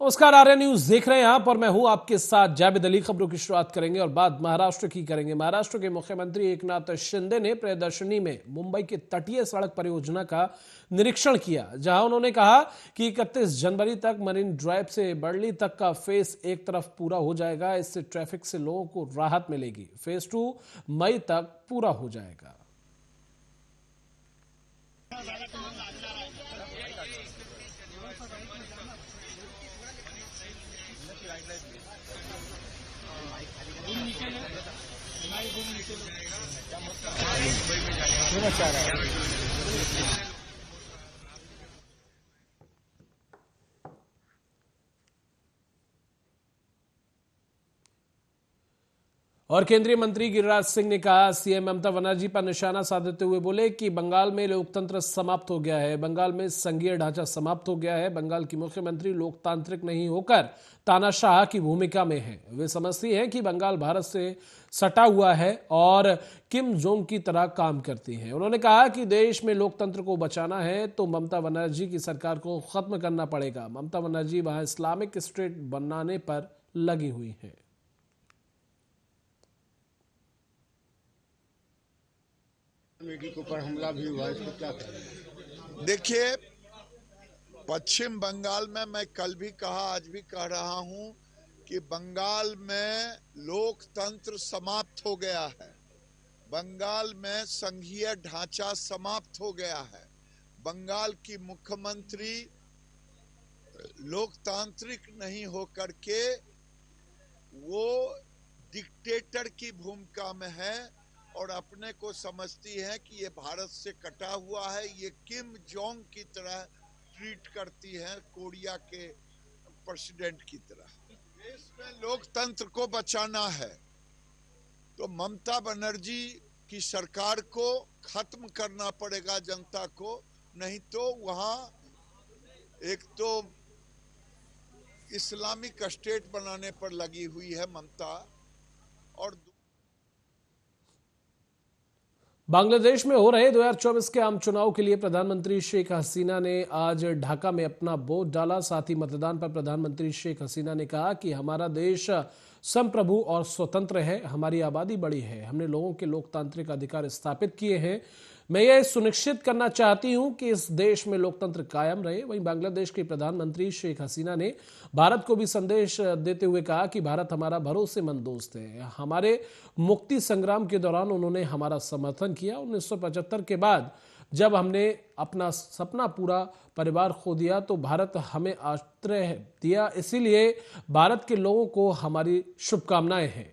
नमस्कार, आर्य न्यूज देख रहे हैं आप और मैं हूं आपके साथ जावेद अली। खबरों की शुरुआत करेंगे और बात महाराष्ट्र की करेंगे। महाराष्ट्र के मुख्यमंत्री एकनाथ शिंदे ने प्रियदर्शनी में मुंबई के तटीय सड़क परियोजना का निरीक्षण किया, जहां उन्होंने कहा कि 31 जनवरी तक मरीन ड्राइव से बर्ली तक का फेज एक तरफ पूरा हो जाएगा। इससे ट्रैफिक से लोगों को राहत मिलेगी। फेज 2 मई तक पूरा हो जाएगा। और केंद्रीय मंत्री गिरिराज सिंह ने कहा, सीएम ममता बनर्जी पर निशाना साधते हुए बोले कि बंगाल में लोकतंत्र समाप्त हो गया है, बंगाल में संघीय ढांचा समाप्त हो गया है। बंगाल की मुख्यमंत्री लोकतांत्रिक नहीं होकर तानाशाह की भूमिका में है। वे समझती हैं कि बंगाल भारत से सटा हुआ है और किम जोंग की तरह काम करती है। उन्होंने कहा कि देश में लोकतंत्र को बचाना है तो ममता बनर्जी की सरकार को खत्म करना पड़ेगा। ममता बनर्जी वहां इस्लामिक स्टेट बनाने पर लगी हुई है। के ऊपर हमला भी हुआ, इसको क्या करें? देखिए, पश्चिम बंगाल में मैं कल भी कहा, आज भी कह रहा हूं कि बंगाल में लोकतंत्र समाप्त हो गया है। बंगाल में संघीय ढांचा समाप्त हो गया है। बंगाल की मुख्यमंत्री लोकतांत्रिक नहीं होकर के वो डिक्टेटर की भूमिका में है और अपने को समझती है कि ये भारत से कटा हुआ है। ये किम जोंग की तरह ट्रीट करती है, कोरिया के प्रेसिडेंट की तरह। देश में लोकतंत्र को बचाना है तो ममता बनर्जी की सरकार को खत्म करना पड़ेगा जनता को, नहीं तो वहां एक तो इस्लामिक स्टेट बनाने पर लगी हुई है ममता। और बांग्लादेश में हो रहे 2024 के आम चुनाव के लिए प्रधानमंत्री शेख हसीना ने आज ढाका में अपना वोट डाला। साथ ही मतदान पर प्रधानमंत्री शेख हसीना ने कहा कि हमारा देश संप्रभु और स्वतंत्र है, हमारी आबादी बड़ी है, हमने लोगों के लोकतांत्रिक अधिकार स्थापित किए हैं। मैं यह सुनिश्चित करना चाहती हूं कि इस देश में लोकतंत्र कायम रहे। वहीं बांग्लादेश के प्रधानमंत्री शेख हसीना ने भारत को भी संदेश देते हुए कहा कि भारत हमारा भरोसेमंद दोस्त है। हमारे मुक्ति संग्राम के दौरान उन्होंने हमारा समर्थन किया। 1975 के बाद जब हमने अपना सपना पूरा परिवार खो दिया तो भारत हमें आश्रय दिया। इसीलिए भारत के लोगों को हमारी शुभकामनाएं हैं।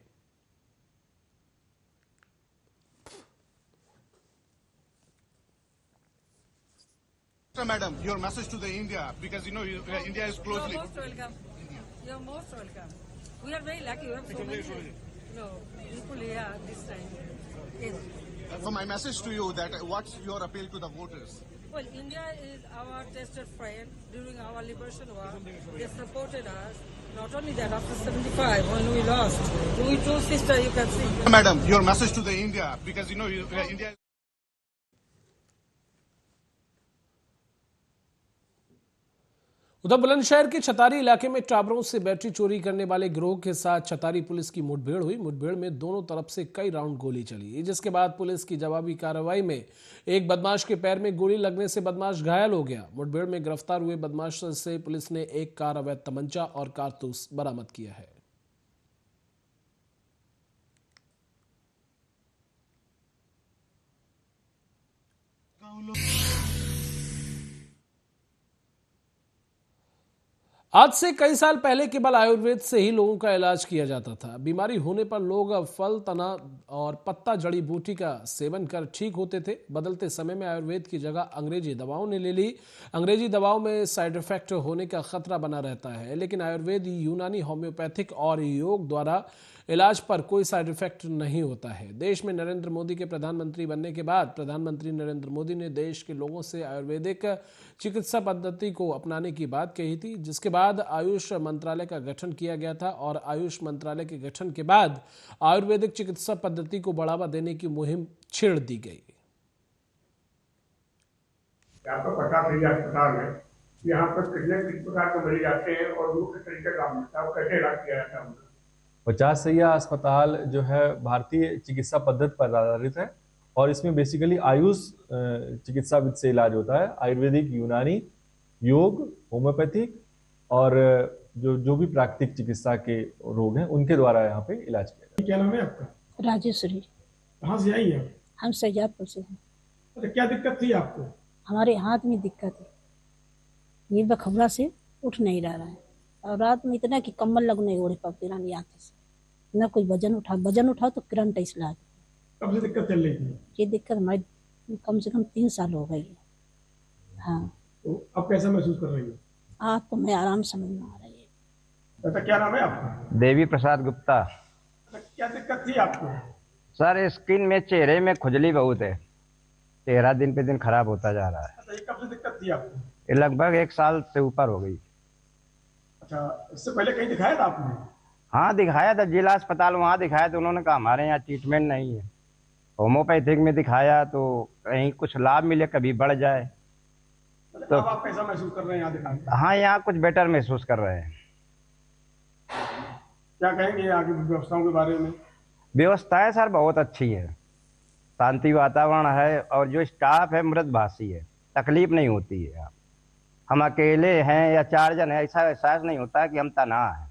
Madam, your message to the India, because India is closely. You're most welcome. You're most welcome. We are very lucky. We have so many people here this time. Yes. So my message to you that what's your appeal to the voters? Well, India is our tested friend during our liberation war. They supported us. Not only that, after 75, when we lost, we two sisters, you can see. Madam, your message to the India, because India. उधर बुलंदशहर के छतारी इलाके में टावरों से battery चोरी करने वाले गिरोह के साथ छतारी पुलिस की मुठभेड़ हुई। मुठभेड़ में दोनों तरफ से कई राउंड गोली चली, जिसके बाद पुलिस की जवाबी कार्रवाई में एक बदमाश के पैर में गोली लगने से बदमाश घायल हो गया। मुठभेड़ में गिरफ्तार हुए बदमाश से पुलिस ने एक कार, अवैध तमंचा और कारतूस बरामद किया है। आज से कई साल पहले केवल आयुर्वेद से ही लोगों का इलाज किया जाता था। बीमारी होने पर लोग फल, तना और पत्ता जड़ी बूटी का सेवन कर ठीक होते थे। बदलते समय में आयुर्वेद की जगह अंग्रेजी दवाओं ने ले ली। अंग्रेजी दवाओं में साइड इफेक्ट होने का खतरा बना रहता है, लेकिन आयुर्वेद, यूनानी, होम्योपैथिक और योग द्वारा इलाज पर कोई साइड इफेक्ट नहीं होता है। देश में नरेंद्र मोदी के प्रधानमंत्री बनने के बाद प्रधानमंत्री नरेंद्र मोदी ने देश के लोगों से आयुर्वेदिक चिकित्सा पद्धति को अपनाने की बात कही थी, जिसके बाद आयुष मंत्रालय का गठन किया गया था और आयुष मंत्रालय के गठन के बाद आयुर्वेदिक चिकित्सा पद्धति को बढ़ावा देने की मुहिम छेड़ दी गई। आपका 50 अस्पताल है, यहाँ पर किस प्रकार के मरीज आते हैं और उनको किस तरीके का काम मिलता है और कैसे इलाज किया जाता है उनका? 50 सैया अस्पताल जो है भारतीय चिकित्सा पद्धति पर आधारित है और इसमें बेसिकली आयुष चिकित्सा विधि से इलाज होता है। आयुर्वेदिक, यूनानी, योग, होम्योपैथिक और जो भी प्राकृतिक चिकित्सा के रोग हैं उनके द्वारा यहाँ पे इलाज किया जाता है। क्या नाम है आपका? राजेश्वरी। कहाँ से आई है आप? हम सैजादपुर से हैं। अच्छा, क्या दिक्कत थी आपको? हमारे हाथ में दिक्कत है, ये बखबरा से उठ नहीं रहा है और रात में इतना कि कम्बल लगने ओढ़े पड़ते रानी आते से ना कोई वजन उठाओ तो करंट ऐसा लगा। कब से दिक्कत चल रही थी? ये दिक्कत हमारी कम से कम 3 साल हो गई है। हाँ, तो अब कैसा महसूस कर रही हो? आज तो मैं आराम समझ में आ रही है। अच्छा, क्या नाम है आपका? देवी प्रसाद गुप्ता। अच्छा, क्या दिक्कत थी आपको? सर, स्किन में, चेहरे में खुजली बहुत है, चेहरा दिन पे दिन खराब होता जा रहा है। अच्छा, ये कब से दिक्कत थी आपको? ये लगभग 1 साल से ऊपर हो गई। अच्छा, इससे पहले कहीं दिखाया था आपने? हाँ, दिखाया था जिला अस्पताल, वहाँ दिखाया तो उन्होंने कहा हमारे यहाँ ट्रीटमेंट नहीं है। होम्योपैथिक में दिखाया तो कहीं कुछ लाभ मिले, कभी बढ़ जाए। तो अब आप कैसा महसूस कर रहे हैं यहाँ दिखाने? हाँ, यहाँ कुछ बेटर महसूस कर रहे हैं। क्या कहेंगे आगे व्यवस्थाओं के बारे में? व्यवस्थाएं सर बहुत अच्छी है, शांति वातावरण है और जो स्टाफ है मृदभाषी है, तकलीफ नहीं होती है। हम अकेले हैं या 4 जन है ऐसा एहसास नहीं होता कि हम तनहा हैं।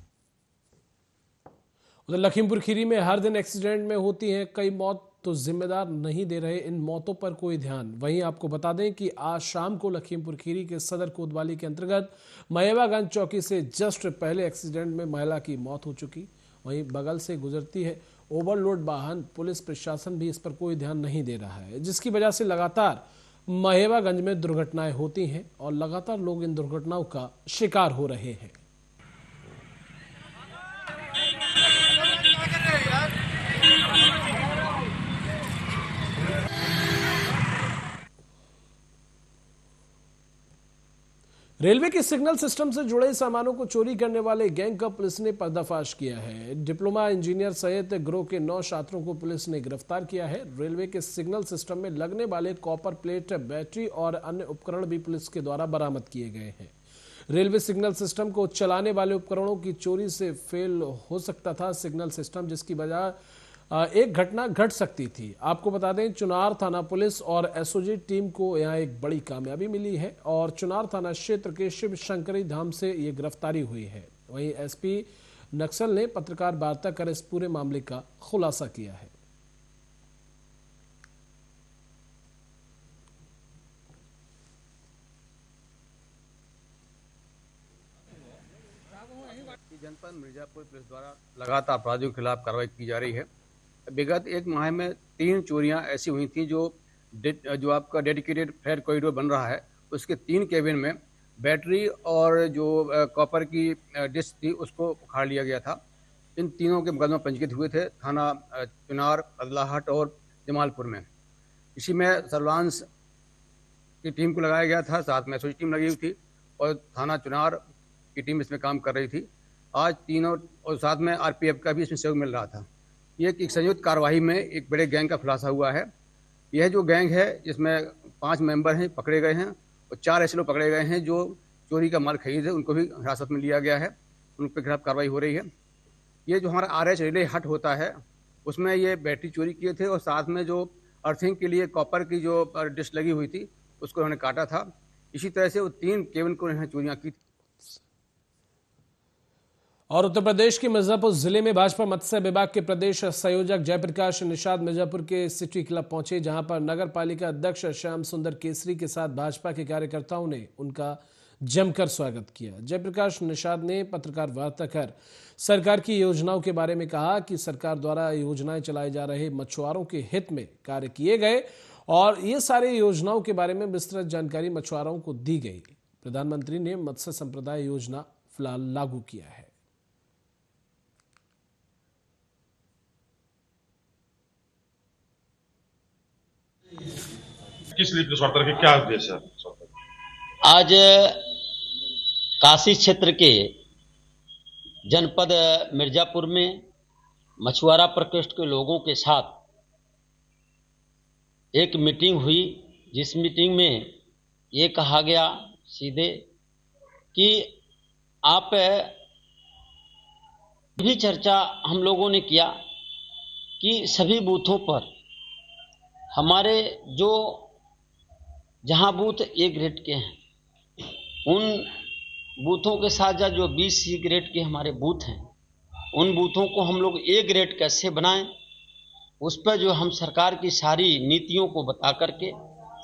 उधर लखीमपुर खीरी में हर दिन एक्सीडेंट में होती हैं कई मौत, तो जिम्मेदार नहीं दे रहे इन मौतों पर कोई ध्यान। वहीं आपको बता दें कि आज शाम को लखीमपुर खीरी के सदर कोतवाली के अंतर्गत महेवागंज चौकी से जस्ट पहले एक्सीडेंट में महिला की मौत हो चुकी। वहीं बगल से गुजरती है ओवरलोड वाहन, पुलिस प्रशासन भी इस पर कोई ध्यान नहीं दे रहा है, जिसकी वजह से लगातार महेवागंज में दुर्घटनाएं होती हैं और लगातार लोग इन दुर्घटनाओं का शिकार हो रहे हैं। रेलवे के सिग्नल सिस्टम से जुड़े सामानों को चोरी करने वाले गैंग का पुलिस ने पर्दाफाश किया है। डिप्लोमा इंजीनियर सहित गिरोह के 9 छात्रों को पुलिस ने गिरफ्तार किया है। रेलवे के सिग्नल सिस्टम में लगने वाले कॉपर प्लेट, बैटरी और अन्य उपकरण भी पुलिस के द्वारा बरामद किए गए हैं। रेलवे सिग्नल सिस्टम को चलाने वाले उपकरणों की चोरी से फेल हो सकता था सिग्नल सिस्टम, जिसकी वजह एक घटना घट सकती थी। आपको बता दें, चुनार थाना पुलिस और एसओजी टीम को यहां एक बड़ी कामयाबी मिली है और चुनार थाना क्षेत्र के शिव शंकरी धाम से ये गिरफ्तारी हुई है। वहीं एसपी नक्सल ने पत्रकार वार्ता कर इस पूरे मामले का खुलासा किया है। जनपद मिर्जापुर पुलिस द्वारा लगातार अपराधियों के खिलाफ कार्रवाई की जा रही है। विगत 1 माह में 3 चोरियां ऐसी हुई थी जो आपका डेडिकेटेड फ्रेट कॉरिडोर बन रहा है, उसके 3 केबिन में बैटरी और जो कॉपर की डिस्क थी उसको उखाड़ लिया गया था। इन तीनों के मुकदमे पंजीकृत हुए थे थाना चुनार, अदलाहट और जमालपुर में। इसी में सर्विलांस की टीम को लगाया गया था, साथ में एसओजी टीम लगी हुई थी और थाना चुनार की टीम इसमें काम कर रही थी। आज तीनों और साथ में आरपीएफ का भी इसमें सहयोग मिल रहा था। ये एक संयुक्त कार्रवाई में एक बड़े गैंग का खुलासा हुआ है। यह जो गैंग है इसमें 5 मेंबर हैं, पकड़े गए हैं और 4 ऐसे लोग पकड़े गए हैं जो चोरी का माल खरीदे, उनको भी हिरासत में लिया गया है, उनके खिलाफ कार्रवाई हो रही है। ये जो हमारा RH रिले हट होता है उसमें ये बैटरी चोरी किए थे और साथ में जो अर्थिंग के लिए कॉपर की जो डिस्क लगी हुई थी उसको उन्होंने काटा था। इसी तरह से वो 3 केबिन को इन्होंने चोरियां की थी। और उत्तर प्रदेश के मिर्जापुर जिले में भाजपा मत्स्य विभाग के प्रदेश संयोजक जयप्रकाश निषाद मिर्जापुर के सिटी क्लब पहुंचे, जहां पर नगर पालिका अध्यक्ष श्याम सुंदर केसरी के साथ भाजपा के कार्यकर्ताओं ने उनका जमकर स्वागत किया। जयप्रकाश निषाद ने पत्रकार वार्ता कर सरकार की योजनाओं के बारे में कहा कि सरकार द्वारा योजनाएं चलाए जा रहे मछुआरों के हित में कार्य किए गए और ये सारी योजनाओं के बारे में विस्तृत जानकारी मछुआरों को दी गई। प्रधानमंत्री ने मत्स्य संप्रदाय योजना फिलहाल लागू किया है। किस लिए सरकार के क्या उद्देश्य है? आज काशी क्षेत्र के जनपद मिर्जापुर में मछुआरा प्रकोष्ठ के लोगों के साथ एक मीटिंग हुई, जिस मीटिंग में ये कहा गया सीधे कि आप भी चर्चा हम लोगों ने किया कि सभी बूथों पर हमारे जो जहां बूथ ए ग्रेड के हैं, उन बूथों के साथ जो 20C ग्रेड के हमारे बूथ हैं, उन बूथों को हम लोग ए ग्रेड कैसे बनाएं, उस पर जो हम सरकार की सारी नीतियों को बता करके,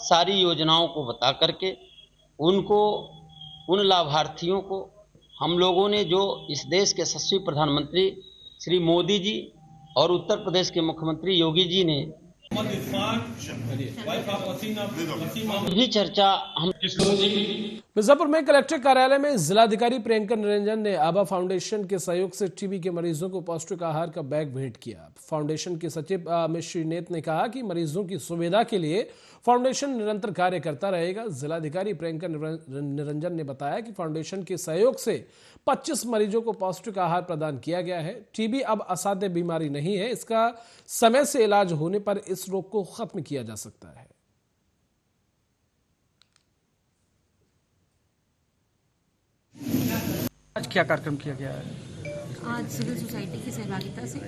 सारी योजनाओं को बता करके, उनको, उन लाभार्थियों को हम लोगों ने जो इस देश के यशस्वी प्रधानमंत्री श्री मोदी जी और उत्तर प्रदेश के मुख्यमंत्री योगी जी ने भी चर्चा हम मिर्जापुर में कलेक्टर कार्यालय में जिलाधिकारी प्रियंका निरंजन ने आभा फाउंडेशन के सहयोग से टीबी के मरीजों को पौष्टिक आहार का बैग भेंट किया। फाउंडेशन के सचिव अमित श्रीनेत ने कहा कि मरीजों की सुविधा के लिए फाउंडेशन निरंतर कार्य करता रहेगा। जिलाधिकारी प्रियंका निरंजन ने बताया कि फाउंडेशन के सहयोग से 25 मरीजों को पौष्टिक आहार प्रदान किया गया है। टीबी अब असाध्य बीमारी नहीं है, इसका समय से इलाज होने पर इस रोग को खत्म किया जा सकता है। आज क्या कार्यक्रम किया गया है? आज सिविल सोसाइटी की सहभागिता से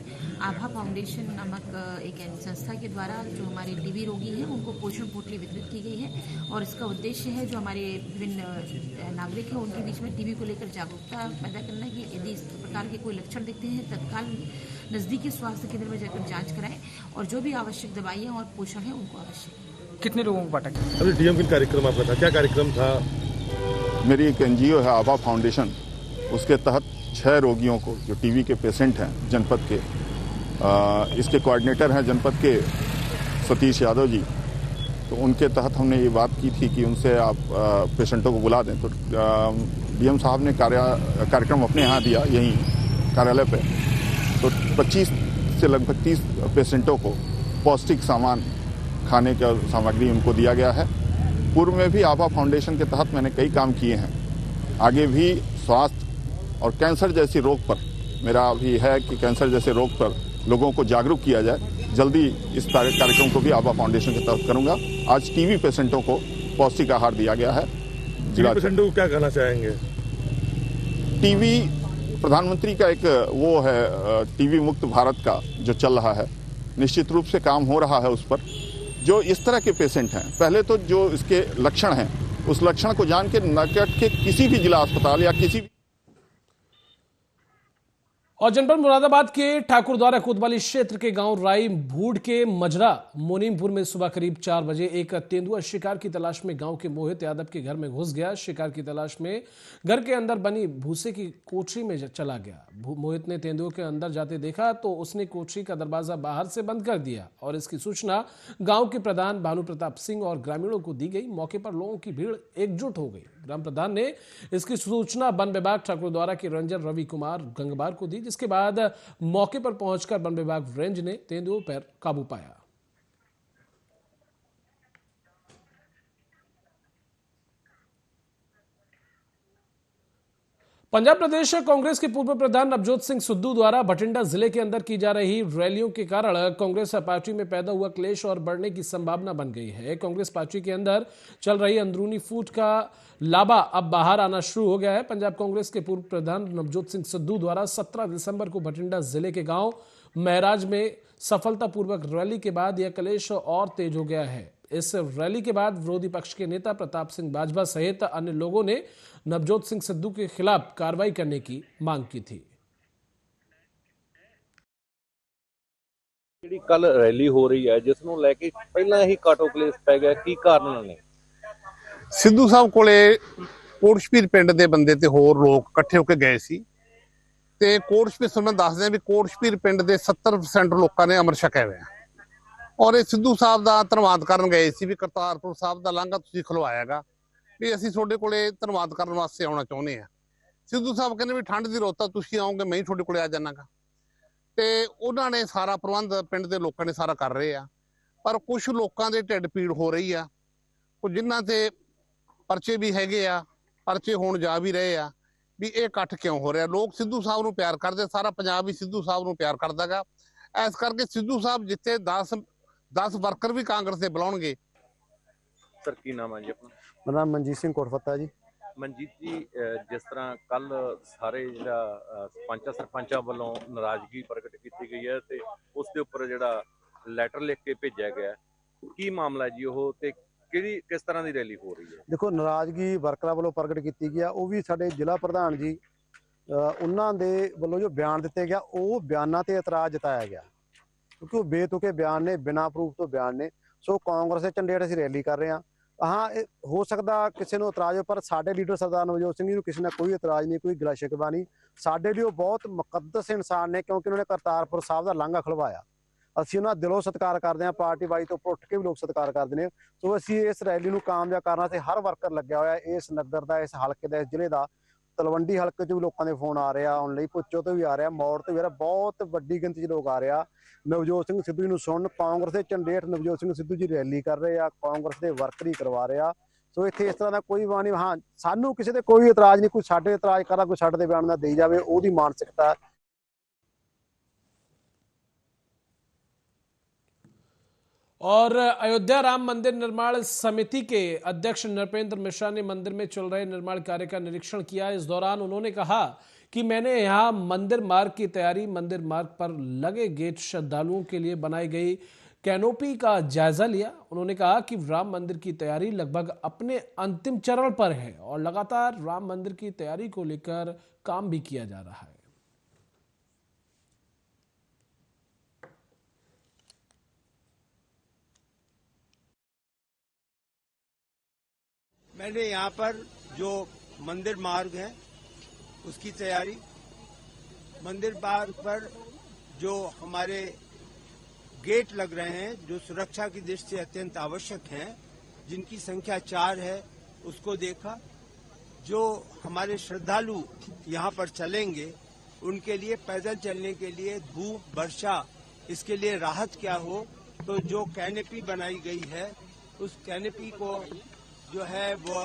आभा फाउंडेशन नामक एक संस्था के द्वारा जो हमारे टीबी रोगी हैं उनको पोषण पोटली वितरित की गई है और इसका उद्देश्य है जो हमारे विभिन्न नागरिक हैं उनके बीच में टीबी को लेकर जागरूकता पैदा करना कि यदि इस प्रकार के कोई लक्षण दिखते हैं तत्काल नज़दीकी स्वास्थ्य केंद्र में जाकर जाँच कराएं और जो भी आवश्यक दवाइयाँ और पोषण है उनको आवश्यक। कितने लोगों को बांटा गया? अभी डीएम का कार्यक्रम आपका था, क्या कार्यक्रम था? मेरी एक एनजीओ है आभा फाउंडेशन, उसके तहत 6 रोगियों को जो टीबी के पेशेंट हैं जनपद के, इसके कोऑर्डिनेटर हैं जनपद के सतीश यादव जी, तो उनके तहत हमने ये बात की थी कि उनसे आप पेशेंटों को बुला दें। तो डीएम साहब ने कार्यक्रम अपने यहाँ दिया यहीं कार्यालय पे, तो 25 से लगभग 30 पेशेंटों को पौष्टिक सामान, खाने का सामग्री उनको दिया गया है। पूर्व में भी आभा फाउंडेशन के तहत मैंने कई काम किए हैं, आगे भी स्वास्थ्य और कैंसर जैसी रोग पर मेरा भी है कि कैंसर जैसे रोग पर लोगों को जागरूक किया जाए। जल्दी इस कार्यक्रम को भी आभा फाउंडेशन के तहत करूंगा। आज टीबी पेशेंटों को पौष्टिक आहार दिया गया है। टीबी पेशेंटों को क्या कहना चाहेंगे? टीबी प्रधानमंत्री का एक वो है, टीबी मुक्त भारत का जो चल रहा है, निश्चित रूप से काम हो रहा है उस पर। जो इस तरह के पेशेंट हैं, पहले तो जो इसके लक्षण हैं उस लक्षण को जान के निकट के किसी भी जिला अस्पताल या किसी भी। और जनपद मुरादाबाद के ठाकुरद्वारा कोतवाली क्षेत्र के गांव राई भूड के मजरा मोनीमपुर में सुबह करीब 4 बजे एक तेंदुआ शिकार की तलाश में गांव के मोहित यादव के घर में घुस गया। शिकार की तलाश में घर के अंदर बनी भूसे की कोठरी में चला गया। मोहित ने तेंदुए के अंदर जाते देखा तो उसने कोठरी का दरवाजा बाहर से बंद कर दिया और इसकी सूचना गांव के प्रधान भानु प्रताप सिंह और ग्रामीणों को दी गई। मौके पर लोगों की भीड़ एकजुट हो गई। ग्राम प्रधान ने इसकी सूचना वन विभाग ठाकुरद्वारा के रेंजर रवि कुमार गंगवार को दी, जिसके बाद मौके पर पहुंचकर वन विभाग रेंज ने तेंदुओं पर काबू पाया। पंजाब प्रदेश कांग्रेस के पूर्व प्रधान नवजोत सिंह सिद्धू द्वारा बठिंडा जिले के अंदर की जा रही रैलियों के कारण कांग्रेस पार्टी में पैदा हुआ क्लेश और बढ़ने की संभावना बन गई है। कांग्रेस पार्टी के अंदर चल रही अंदरूनी फूट का लाबा अब बाहर आना शुरू हो गया है। पंजाब कांग्रेस के पूर्व प्रधान नवजोत सिंह सिद्धू द्वारा 17 दिसंबर को बठिंडा जिले के गांव महराज में सफलतापूर्वक रैली के बाद यह क्लेश और तेज हो गया है। इस रैली के बाद विरोधी पक्ष के नेता प्रताप सिंह बाजवा सहित अन्य लोगों ने नवजोत सिंह सिद्धू के खिलाफ कार्रवाई करने की मांग की थी। ਜਿਹੜੀ ਕੱਲ ਰੈਲੀ ਹੋ ਰਹੀ ਹੈ ਜਿਸ ਨੂੰ ਲੈ ਕੇ ਪਹਿਲਾਂ ਹੀ ਕਾਟੋ ਕਲੇਸ਼ ਪੈ ਗਿਆ, ਕੀ ਕਾਰਨ ਨੇ? ਸਿੱਧੂ ਸਾਹਿਬ ਕੋਲੇ ਕੋਟਸ਼ਪੀਰ ਪਿੰਡ ਦੇ ਬੰਦੇ ਤੇ ਹੋਰ ਲੋਕ ਇਕੱਠੇ ਹੋ ਕੇ ਗਏ ਸੀ ਤੇ ਕੋਟਸ਼ਪੀਰ ਤੁਹਾਨੂੰ ਦੱਸਦੇ ਆ ਵੀ ਕੋਟਸ਼ਪੀਰ ਪਿੰਡ ਦੇ 70% ਲੋਕਾਂ ਨੇ ਅੰਮ੍ਰਿਤ ਛਕਿਆ ਹੋਇਆ ਔਰ ਇਹ ਸਿੱਧੂ ਸਾਹਿਬ ਦਾ ਧੰਨਵਾਦ ਕਰਨ ਗਏ ਸੀ ਵੀ ਕਰਤਾਰਪੁਰ ਸਾਹਿਬ ਦਾ ਲਾਂਘਾ ਤੁਸੀਂ ਖਲਵਾਇਆਗਾ ਵੀ ਅਸੀਂ ਤੁਹਾਡੇ ਕੋਲੇ ਧੰਨਵਾਦ ਕਰਨ ਵਾਸਤੇ ਆਉਣਾ ਚਾਹੁੰਦੇ ਆ। ਸਿੱਧੂ ਸਾਹਿਬ ਕਹਿੰਦੇ ਵੀ ਠੰਡ ਦੀ ਰੁੱਤ ਆ, ਤੁਸੀਂ ਆਓਗੇ ਮੈਂ ਹੀ ਤੁਹਾਡੇ ਕੋਲੇ ਆ ਜਾਣਾਗਾ ਤੇ ਉਹਨਾਂ ਨੇ ਸਾਰਾ ਪ੍ਰਬੰਧ ਪਿੰਡ ਦੇ ਲੋਕਾਂ ਨੇ ਸਾਰਾ ਕਰ ਰਹੇ ਆ। ਪਰ ਕੁਝ ਲੋਕਾਂ ਦੇ ਢਿੱਡ ਪੀੜ ਹੋ ਰਹੀ ਆ, ਕੁਝ ਜਿਨ੍ਹਾਂ ਤੇ ਪਰਚੇ ਵੀ ਹੈਗੇ ਆ, ਪਰਚੇ ਹੋਣ ਜਾ ਵੀ ਰਹੇ ਆ ਵੀ ਇਹ ਇਕੱਠ ਕਿਉਂ ਹੋ ਰਿਹਾ। ਲੋਕ ਸਿੱਧੂ ਸਾਹਿਬ ਨੂੰ ਪਿਆਰ ਕਰਦੇ, ਸਾਰਾ ਪੰਜਾਬ ਹੀ ਸਿੱਧੂ ਸਾਹਿਬ ਨੂੰ ਪਿਆਰ ਕਰਦਾਗਾ। ਇਸ ਕਰਕੇ ਸਿੱਧੂ ਸਾਹਿਬ ਜਿੱਥੇ 10 ਵਰਕਰ ਵੀ ਕਾਂਗਰਸ ਦੇ ਬੁਲਾਉਣਗੇ। ਸਰ ਕੀ ਨਾਮ ਹੈ ਜੀ ਆਪਣਾ? ਮੇਰਾ ਨਾਮ ਮਨਜੀਤ ਸਿੰਘ ਕੋਟਫੱਤਾ ਜੀ। ਮਨਜੀਤ ਜੀ, ਜਿਸ ਤਰ੍ਹਾਂ ਕੱਲ ਸਾਰੇ ਜਿਹੜਾ ਸਰਪੰਚਾਂ ਵੱਲੋਂ ਨਾਰਾਜ਼ਗੀ ਪ੍ਰਗਟ ਕੀਤੀ ਗਈ ਹੈ ਤੇ ਉਸ ਦੇ ਉੱਪਰ ਜਿਹੜਾ ਲੈਟਰ ਲਿਖ ਕੇ ਭੇਜਿਆ ਗਿਆ, ਕੀ ਮਾਮਲਾ ਜੀ ਉਹ ਤੇ ਕਿਸ ਤਰ੍ਹਾਂ ਦੀ ਰੈਲੀ ਹੋ ਰਹੀ ਹੈ? ਦੇਖੋ, ਨਾਰਾਜ਼ਗੀ ਵਰਕਰਾਂ ਵੱਲੋਂ ਪ੍ਰਗਟ ਕੀਤੀ ਗਿਆ, ਉਹ ਵੀ ਸਾਡੇ ਜ਼ਿਲ੍ਹਾ ਪ੍ਰਧਾਨ ਜੀ ਉਹਨਾਂ ਦੇ ਵੱਲੋਂ ਜੋ ਬਿਆਨ ਦਿੱਤੇ ਗਿਆ, ਉਹ ਬਿਆਨਾਂ ਤੇ ਇਤਰਾਜ਼ ਜਤਾਇਆ ਗਿਆ ਕਿਉਂਕਿ ਉਹ ਬੇਤੁਕੇ ਬਿਆਨ ਨੇ, ਬਿਨਾਂ ਪ੍ਰੂਫ ਤੋਂ ਬਿਆਨ ਨੇ। ਸੋ ਕਾਂਗਰਸ ਦੇ ਝੰਡੇ ਅਸੀਂ ਰੈਲੀ ਕਰ ਰਹੇ ਹਾਂ। ਹਾਂ, ਇਹ ਹੋ ਸਕਦਾ ਕਿਸੇ ਨੂੰ ਇਤਰਾਜ਼ ਹੋ, ਪਰ ਸਾਡੇ ਲੀਡਰ ਸਰਦਾਰ ਨਵਜੋਤ ਸਿੰਘ ਜੀ ਨੂੰ ਕਿਸੇ ਨਾਲ ਕੋਈ ਇਤਰਾਜ਼ ਨਹੀਂ, ਕੋਈ ਗਿਲਾ ਸ਼ਿਕਵਾ ਨਹੀਂ। ਸਾਡੇ ਲਈ ਉਹ ਬਹੁਤ ਮੁਕੱਦਸ ਇਨਸਾਨ ਨੇ ਕਿਉਂਕਿ ਉਹਨਾਂ ਨੇ ਕਰਤਾਰਪੁਰ ਸਾਹਿਬ ਦਾ ਲਾਂਘਾ ਖੁਲਵਾਇਆ। ਅਸੀਂ ਉਹਨਾਂ ਦਿਲੋਂ ਸਤਿਕਾਰ ਕਰਦੇ ਹਾਂ, ਪਾਰਟੀ ਬਾਈ ਤੋਂ ਉੱਠ ਕੇ ਵੀ ਲੋਕ ਸਤਿਕਾਰ ਕਰਦੇ ਨੇ। ਸੋ ਅਸੀਂ ਇਸ ਰੈਲੀ ਨੂੰ ਕਾਮਯਾਬ ਕਰਨ ਤੇ ਹਰ ਵਰਕਰ ਲੱਗਿਆ ਹੋਇਆ, ਇਸ ਨਗਰ ਦਾ, ਇਸ ਹਲਕੇ ਦਾ, ਇਸ ਜ਼ਿਲ੍ਹੇ ਦਾ। ਤਲਵੰਡੀ ਹਲਕੇ 'ਚ ਵੀ ਲੋਕਾਂ ਦੇ ਫੋਨ ਆ ਰਿਹਾ ਆਉਣ ਲਈ, ਪੁੱਚੋ ਤੋਂ ਵੀ ਆ ਰਿਹਾ, ਮੌੜ ਤੋਂ ਵੀ ਆ ਰਿਹਾ, ਬਹੁਤ ਵੱਡੀ ਗਿਣਤੀ 'ਚ ਲੋਕ ਆ ਰਿਹਾ ਨਵਜੋਤ ਸਿੰਘ ਸਿੱਧੂ ਜੀ ਨੂੰ ਸੁਣਨ। ਕਾਂਗਰਸ ਦੇ ਝੰਡੇ ਹੇਠ ਨਵਜੋਤ ਸਿੰਘ ਸਿੱਧੂ ਜੀ ਰੈਲੀ ਕਰ ਰਹੇ ਆ, ਕਾਂਗਰਸ ਦੇ ਵਰਕਰ ਹੀ ਕਰਵਾ ਰਿਹਾ। ਸੋ ਇੱਥੇ ਇਸ ਤਰ੍ਹਾਂ ਦਾ ਕੋਈ ਬਾਣੀ, ਹਾਂ ਸਾਨੂੰ ਕਿਸੇ ਤੇ ਕੋਈ ਇਤਰਾਜ਼ ਨਹੀਂ, ਕੋਈ ਸਾਡੇ ਇਤਰਾਜ਼ ਕਰਦਾ, ਕੋਈ ਸਾਡੇ ਤੇ ਬਿਆਨ ਨਾ ਦੇਈ ਜਾਵੇ, ਉਹਦੀ ਮਾਨਸਿਕਤਾ। और अयोध्या राम मंदिर निर्माण समिति के अध्यक्ष नृपेंद्र मिश्रा ने मंदिर में चल रहे निर्माण कार्य का निरीक्षण किया। इस दौरान उन्होंने कहा कि मैंने यहां मंदिर मार्ग की तैयारी, मंदिर मार्ग पर लगे गेट, श्रद्धालुओं के लिए बनाई गई कैनोपी का जायजा लिया। उन्होंने कहा कि राम मंदिर की तैयारी लगभग अपने अंतिम चरण पर है और लगातार राम मंदिर की तैयारी को लेकर काम भी किया जा रहा है। मैंने यहाँ पर जो मंदिर मार्ग है उसकी तैयारी, मंदिर मार्ग पर जो हमारे गेट लग रहे हैं जो सुरक्षा की दृष्टि से अत्यंत आवश्यक हैं, जिनकी संख्या 4 है, उसको देखा। जो हमारे श्रद्धालु यहाँ पर चलेंगे उनके लिए पैदल चलने के लिए धूप, वर्षा, इसके लिए राहत क्या हो, तो जो कैनेपी बनाई गई है उस कैनेपी को जो है वो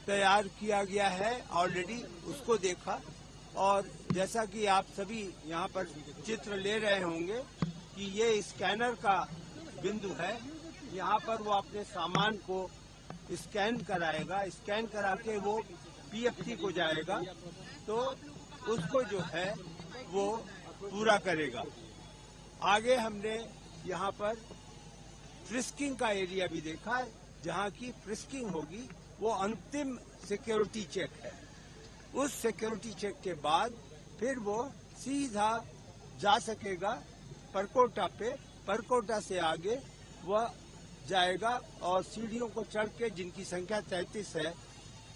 तैयार किया गया है ऑलरेडी, उसको देखा। और जैसा कि आप सभी यहाँ पर चित्र ले रहे होंगे कि ये स्कैनर का बिंदु है, यहाँ पर वो अपने सामान को स्कैन कराएगा, स्कैन करा के वो पीएफटी को जाएगा तो उसको जो है वो पूरा करेगा। आगे हमने यहाँ पर फ्रिस्किंग का एरिया भी देखा, जहाँ की फ्रिस्किंग होगी वो अंतिम सिक्योरिटी चेक है। उस सिक्योरिटी चेक के बाद फिर वो सीधा जा सकेगा परकोटा पे, परकोटा से आगे वह जाएगा और सीढ़ियों को चढ़ के, जिनकी संख्या 33 है,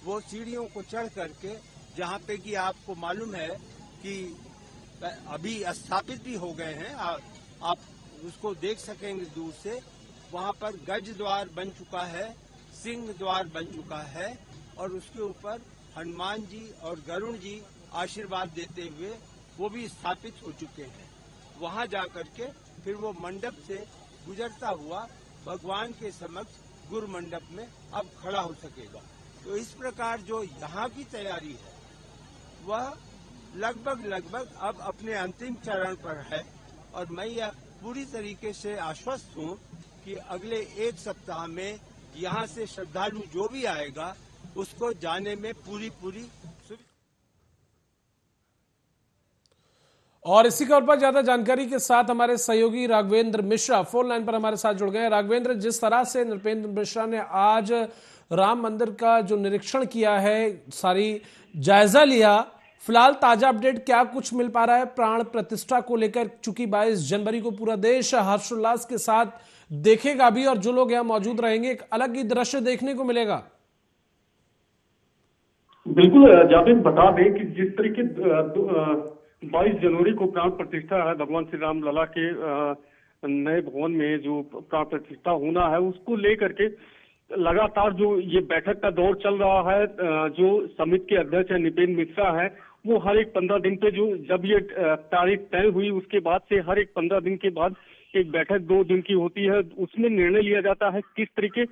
वो सीढ़ियों को चढ़ करके, जहाँ पे कि आपको मालूम है कि अभी स्थापित भी हो गए हैं, आप उसको देख सकेंगे दूर से। वहाँ पर गज द्वार बन चुका है, सिंह द्वार बन चुका है और उसके ऊपर हनुमान जी और गरुड़ जी आशीर्वाद देते हुए वो भी स्थापित हो चुके हैं। वहाँ जाकर के फिर वो मंडप से गुजरता हुआ भगवान के समक्ष गुरु मंडप में अब खड़ा हो सकेगा। तो इस प्रकार जो यहाँ की तैयारी है वह लगभग अब अपने अंतिम चरण पर है और मैं यह पूरी तरीके से आश्वस्त हूँ कि अगले 1 सप्ताह में यहाँ से श्रद्धालु जो भी आएगा उसको जाने में पूरी सुविधा। और इसी के ऊपर ज्यादा जानकारी के साथ हमारे सहयोगी राघवेंद्र मिश्रा फोन लाइन पर हमारे साथ जुड़ गए हैं। राघवेंद्र, जिस तरह से नृपेंद्र मिश्रा ने आज राम मंदिर का जो निरीक्षण किया है, सारी जायजा लिया, फिलहाल ताजा अपडेट क्या कुछ मिल पा रहा है प्राण प्रतिष्ठा को लेकर? चूंकि 22 जनवरी को पूरा देश हर्षोल्लास के साथ देखेगा भी और जो लोग यहाँ मौजूद रहेंगे एक अलग ही दृश्य देखने को मिलेगा। बिल्कुल जावेद, बता दें कि जिस तरीके 22 जनवरी को प्राण प्रतिष्ठा है भगवान श्री राम लला के नए भवन में जो प्राण प्रतिष्ठा होना है, उसको लेकर के लगातार जो ये बैठक का दौर चल रहा है, जो समिति के अध्यक्ष है नृपेंद्र मिश्रा है, वो हर एक 15 दिन पे जब ये तारीख तय हुई उसके बाद से हर एक 15 दिन के बाद एक बैठक 2 दिन की होती है। उसमें निर्णय लिया जाता है किस तरीके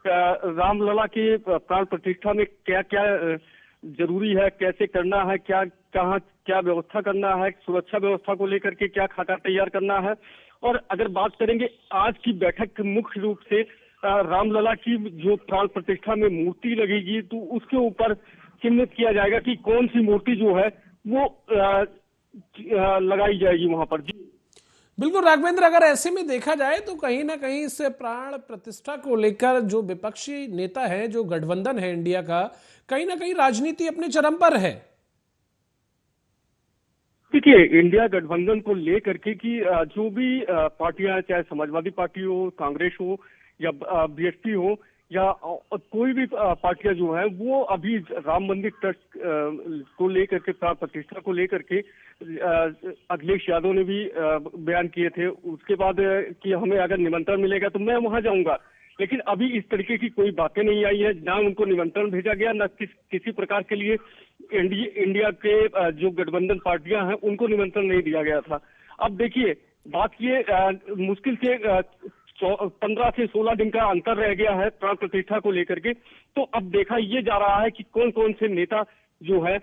रामलला के प्राण प्रतिष्ठा में क्या क्या जरूरी है, कैसे करना है, कहाँ क्या व्यवस्था करना है, सुरक्षा व्यवस्था को लेकर के क्या खाका तैयार करना है। और अगर बात करेंगे आज की बैठक मुख्य रूप से रामलला की जो प्राण प्रतिष्ठा में मूर्ति लगेगी तो उसके ऊपर चिन्हित किया जाएगा कि कौन सी मूर्ति जो है वो लगाई जाएगी वहां पर। जी बिल्कुल राघवेंद्र, अगर ऐसे में देखा जाए तो कहीं ना कहीं इससे प्राण प्रतिष्ठा को लेकर जो विपक्षी नेता है, जो गठबंधन है इंडिया का, कहीं ना कहीं राजनीति अपने चरम पर है। देखिए, इंडिया गठबंधन को लेकर के कि जो भी पार्टियां, चाहे समाजवादी पार्टी हो, कांग्रेस हो या बीएसपी हो या कोई भी पार्टियां जो है, वो अभी राम मंदिर ट्रस्ट को लेकर के, प्राण प्रतिष्ठा को लेकर के अखिलेश यादव ने भी बयान किए थे। उसके बाद कि हमें अगर निमंत्रण मिलेगा तो मैं वहां जाऊंगा, लेकिन अभी इस तरीके की कोई बातें नहीं आई है, ना उनको निमंत्रण भेजा गया, ना किसी प्रकार के लिए इंडिया के जो गठबंधन पार्टियां हैं उनको निमंत्रण नहीं दिया गया था। अब देखिए, बात ये मुश्किल से 15 से 16 दिन का अंतर रह गया है प्राण प्रतिष्ठा को लेकर के, तो अब देखा ये जा रहा है कि कौन कौन से नेता जो है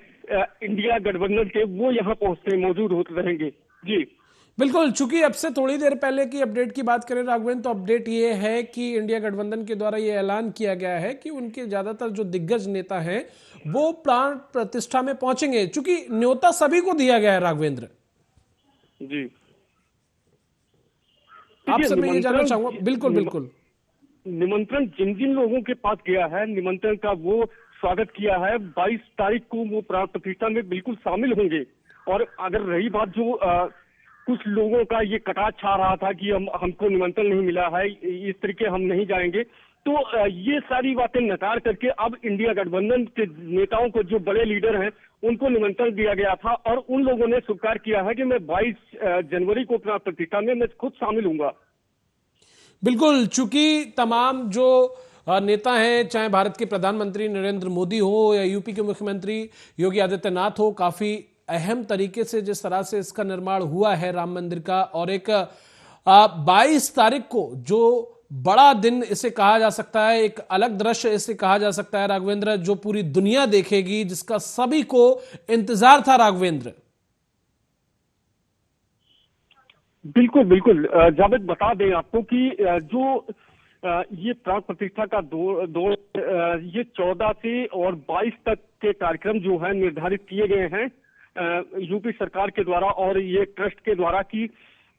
इंडिया गठबंधन के वो यहाँ पहुंचते मौजूद होते रहेंगे। जी बिल्कुल, चूंकि अब से थोड़ी देर पहले की अपडेट की बात करें राघवेंद्र, तो अपडेट ये है कि इंडिया गठबंधन के द्वारा ये ऐलान किया गया है कि उनके ज्यादातर जो दिग्गज नेता हैं वो प्राण प्रतिष्ठा में पहुंचेंगे, चूंकि न्योता सभी को दिया गया है राघवेंद्र। जी आपसे मैं ये जानना चाहूंगा। बिल्कुल बिल्कुल, निमंत्रण जिन जिन लोगों के पास गया है, निमंत्रण का वो स्वागत किया है। 22 तारीख को वो प्राण प्रतिष्ठा में बिल्कुल शामिल होंगे। और अगर रही बात जो कुछ लोगों का ये कटाक्ष आ रहा था कि हमको निमंत्रण नहीं मिला है, इस तरीके हम नहीं जाएंगे, तो ये सारी बातें नकार करके अब इंडिया गठबंधन के नेताओं को, जो बड़े लीडर हैं, उनको निमंत्रण दिया गया था और उन लोगों ने स्वीकार किया है कि मैं 22 जनवरी को प्राण प्रतिष्ठा में मैं खुद शामिल हूंगा। बिल्कुल, चूंकि तमाम जो नेता हैं, चाहे भारत के प्रधानमंत्री नरेंद्र मोदी हो या यूपी के मुख्यमंत्री योगी आदित्यनाथ हो, काफी अहम तरीके से जिस तरह से इसका निर्माण हुआ है राम मंदिर का, और एक 22 तारीख को जो बड़ा दिन इसे कहा जा सकता है, एक अलग दृश्य इसे कहा जा सकता है राघवेंद्र, जो पूरी दुनिया देखेगी, जिसका सभी को इंतजार था राघवेंद्र। बिल्कुल बिल्कुल जावेद, बता दें आपको कि जो ये प्राण प्रतिष्ठा का दौर ये 14 से और 22 तक के कार्यक्रम जो है निर्धारित किए गए हैं यूपी सरकार के द्वारा और ये ट्रस्ट के द्वारा, कि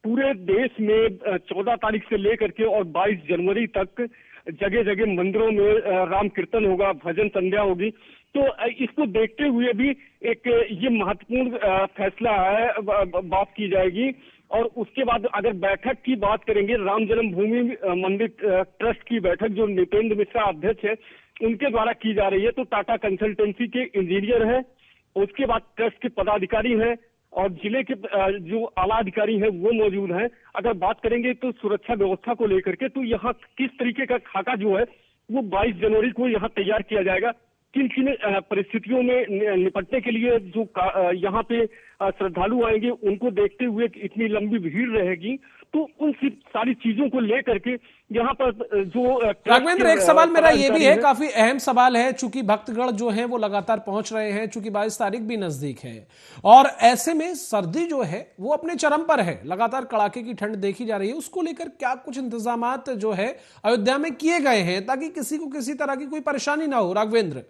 पूरे देश में 14 तारीख से लेकर के और 22 जनवरी तक जगह जगह मंदिरों में राम कीर्तन होगा, भजन संध्या होगी। तो इसको देखते हुए भी एक ये महत्वपूर्ण फैसला है, बात की जाएगी। और उसके बाद अगर बैठक की बात करेंगे, राम जन्मभूमि मंदिर ट्रस्ट की बैठक जो नितेंद्र मिश्रा अध्यक्ष है उनके द्वारा की जा रही है। तो टाटा कंसल्टेंसी के इंजीनियर है, उसके बाद ट्रस्ट के पदाधिकारी हैं और जिले के जो आला अधिकारी हैं वो मौजूद हैं। अगर बात करेंगे तो सुरक्षा व्यवस्था को लेकर के, तो यहाँ किस तरीके का खाका जो है वो 22 जनवरी को यहाँ तैयार किया जाएगा, किन किन परिस्थितियों में निपटने के लिए जो यहाँ पे श्रद्धालु आएंगे उनको देखते हुए इतनी लंबी भीड़ रहेगी, तो उन सारी चीजों को लेकर के यहाँ पर जो राघवेंद्र, एक सवाल मेरा ये भी है, काफी अहम सवाल है, चूंकि भक्तगण जो हैं वो लगातार पहुंच रहे हैं, चूंकि 22 तारीख भी नजदीक है और ऐसे में सर्दी जो है वो अपने चरम पर है, लगातार कड़ाके की ठंड देखी जा रही है, उसको लेकर क्या कुछ इंतजामात जो है अयोध्या में किए गए हैं ताकि किसी को किसी तरह की कोई परेशानी ना हो? राघवेंद्र,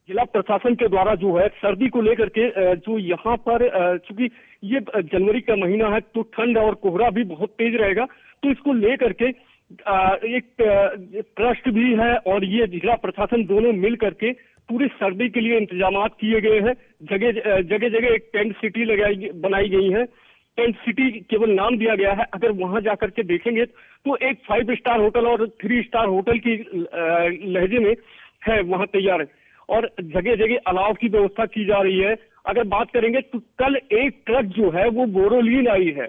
जिला प्रशासन के द्वारा जो है सर्दी को लेकर के जो यहाँ पर चूंकि ये जनवरी का महीना है तो ठंड और कोहरा भी बहुत तेज रहेगा, तो इसको लेकर के एक ट्रस्ट भी है और ये जिला प्रशासन दोनों मिल करके पूरी सर्दी के लिए इंतजाम किए गए हैं। जगह जगह एक टेंट सिटी बनाई गई है। टेंट सिटी केवल नाम दिया गया है, अगर वहां जाकर के देखेंगे तो एक 5 स्टार होटल और 3 स्टार होटल की लहजे में है वहां तैयार है और जगह जगह अलाव की व्यवस्था की जा रही है। अगर बात करेंगे तो कल एक ट्रक जो है वो बोरोलीन आई है,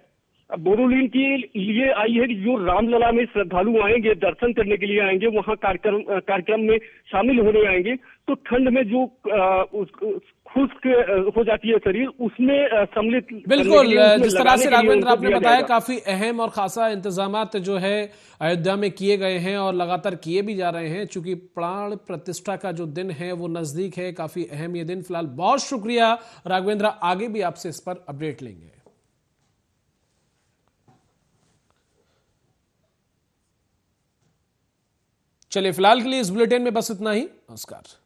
बोरोलीन के लिए आई है कि जो रामलला में श्रद्धालु आएंगे, दर्शन करने के लिए आएंगे, वहां कार्यक्रम में शामिल होने आएंगे, तो ठंड में जो खुश्क हो जाती है शरीर, उसमें सम्मिलित बिल्कुल, जिस तरह से राघवेंद्र आपने बताया, काफी अहम और खासा इंतजामात जो है अयोध्या में किए गए हैं और लगातार किए भी जा रहे हैं, चूंकि प्राण प्रतिष्ठा का जो दिन है वो नजदीक है, काफी अहम ये दिन। फिलहाल बहुत शुक्रिया राघवेंद्र, आगे भी आपसे इस पर अपडेट लेंगे। चलिए, फिलहाल के लिए इस बुलेटिन में बस इतना ही। नमस्कार।